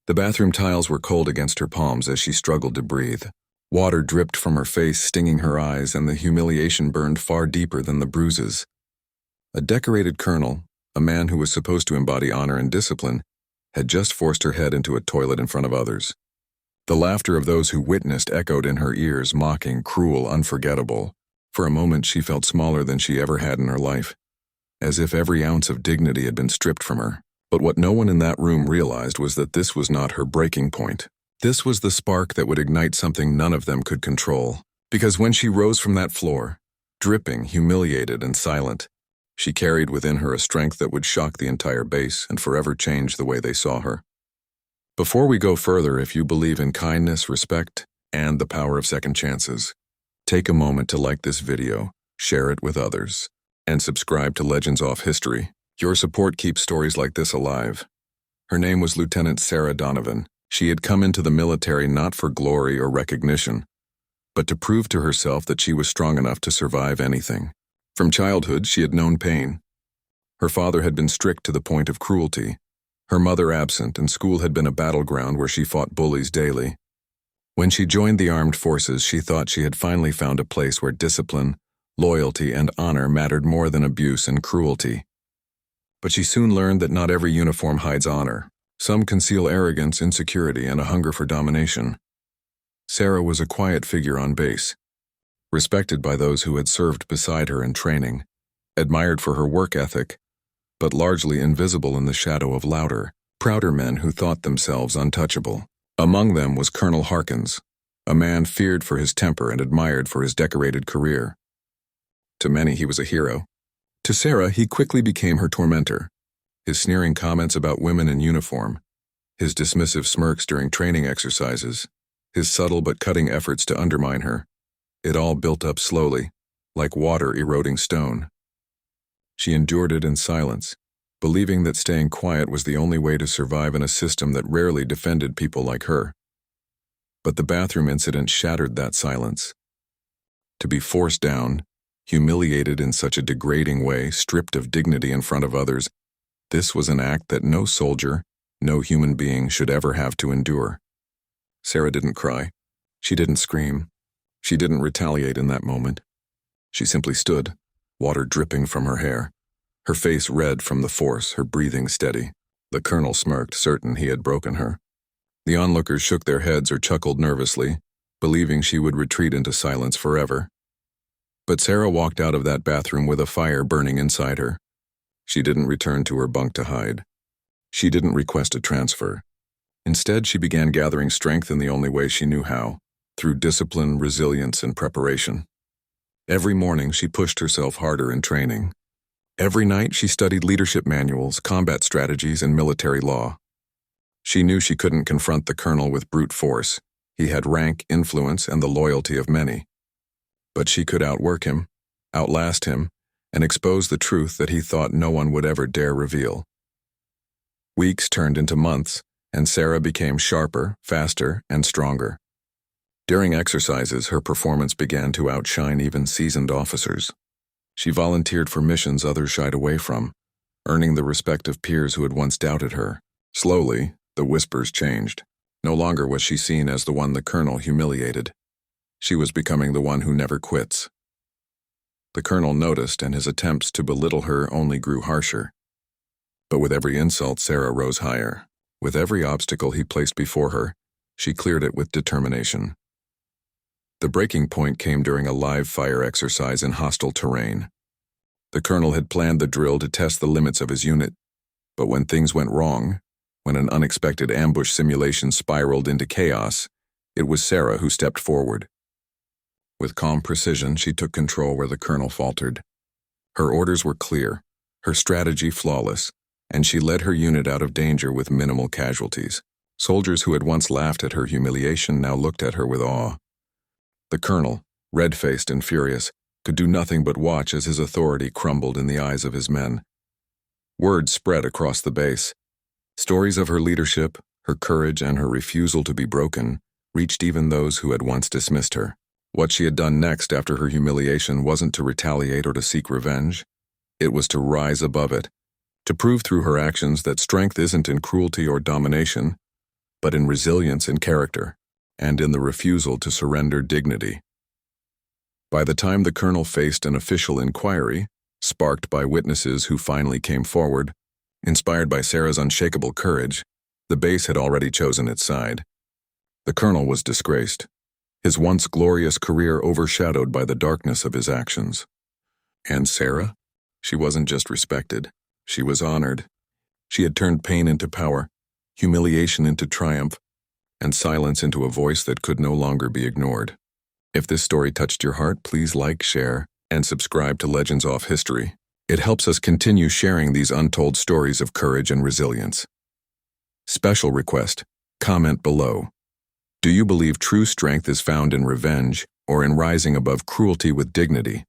The bathroom tiles were cold against her palms as she struggled to breathe. Water dripped from her face, stinging her eyes, and the humiliation burned far deeper than the bruises. A decorated colonel, a man who was supposed to embody honor and discipline, had just forced her head into a toilet in front of others. The laughter of those who witnessed echoed in her ears, mocking, cruel, unforgettable. For a moment she felt smaller than she ever had in her life, as if every ounce of dignity had been stripped from her. But what no one in that room realized was that this was not her breaking point. This was the spark that would ignite something none of them could control. Because when she rose from that floor, dripping, humiliated, and silent, she carried within her a strength that would shock the entire base and forever change the way they saw her. Before we go further, if you believe in kindness, respect, and the power of second chances, take a moment to like this video, share it with others, and subscribe to Legends Off History. Your support keeps stories like this alive. Her name was Lieutenant Sarah Donovan. She had come into the military not for glory or recognition, but to prove to herself that she was strong enough to survive anything. From childhood, she had known pain. Her father had been strict to the point of cruelty, her mother absent, and school had been a battleground where she fought bullies daily. When she joined the armed forces, she thought she had finally found a place where discipline, loyalty, and honor mattered more than abuse and cruelty. But she soon learned that not every uniform hides honor. Some conceal arrogance, insecurity, and a hunger for domination. Sarah was a quiet figure on base, respected by those who had served beside her in training, admired for her work ethic, but largely invisible in the shadow of louder, prouder men who thought themselves untouchable. Among them was Colonel Harkins, a man feared for his temper and admired for his decorated career. To many, he was a hero. To Sarah, he quickly became her tormentor. His sneering comments about women in uniform, his dismissive smirks during training exercises, his subtle but cutting efforts to undermine her, it all built up slowly, like water eroding stone. She endured it in silence, believing that staying quiet was the only way to survive in a system that rarely defended people like her. But the bathroom incident shattered that silence. To be forced down, humiliated in such a degrading way, stripped of dignity in front of others, this was an act that no soldier, no human being should ever have to endure. Sarah didn't cry. She didn't scream. She didn't retaliate in that moment. She simply stood, water dripping from her hair, her face red from the force, her breathing steady. The colonel smirked, certain he had broken her. The onlookers shook their heads or chuckled nervously, believing she would retreat into silence forever. But Sarah walked out of that bathroom with a fire burning inside her. She didn't return to her bunk to hide. She didn't request a transfer. Instead, she began gathering strength in the only way she knew how, through discipline, resilience, and preparation. Every morning, she pushed herself harder in training. Every night, she studied leadership manuals, combat strategies, and military law. She knew she couldn't confront the colonel with brute force. He had rank, influence, and the loyalty of many. But she could outwork him, outlast him, and expose the truth that he thought no one would ever dare reveal. Weeks turned into months, and Sarah became sharper, faster, and stronger. During exercises, her performance began to outshine even seasoned officers. She volunteered for missions others shied away from, earning the respect of peers who had once doubted her. Slowly, the whispers changed. No longer was she seen as the one the colonel humiliated. She was becoming the one who never quits. The colonel noticed, and his attempts to belittle her only grew harsher. But with every insult, Sarah rose higher. With every obstacle he placed before her, she cleared it with determination. The breaking point came during a live fire exercise in hostile terrain. The colonel had planned the drill to test the limits of his unit, but when things went wrong, when an unexpected ambush simulation spiraled into chaos, it was Sarah who stepped forward. With calm precision, she took control where the colonel faltered. Her orders were clear, her strategy flawless, and she led her unit out of danger with minimal casualties. Soldiers who had once laughed at her humiliation now looked at her with awe. The colonel, red-faced and furious, could do nothing but watch as his authority crumbled in the eyes of his men. Word spread across the base. Stories of her leadership, her courage, and her refusal to be broken reached even those who had once dismissed her. What she had done next after her humiliation wasn't to retaliate or to seek revenge. It was to rise above it, to prove through her actions that strength isn't in cruelty or domination, but in resilience and character, and in the refusal to surrender dignity. By the time the colonel faced an official inquiry, sparked by witnesses who finally came forward, inspired by Sarah's unshakable courage, the base had already chosen its side. The colonel was disgraced, his once glorious career overshadowed by the darkness of his actions. And Sarah? She wasn't just respected, she was honored. She had turned pain into power, humiliation into triumph, and silence into a voice that could no longer be ignored. If this story touched your heart, please like, share, and subscribe to Legends Off History. It helps us continue sharing these untold stories of courage and resilience. Special request: comment below. Do you believe true strength is found in revenge or in rising above cruelty with dignity?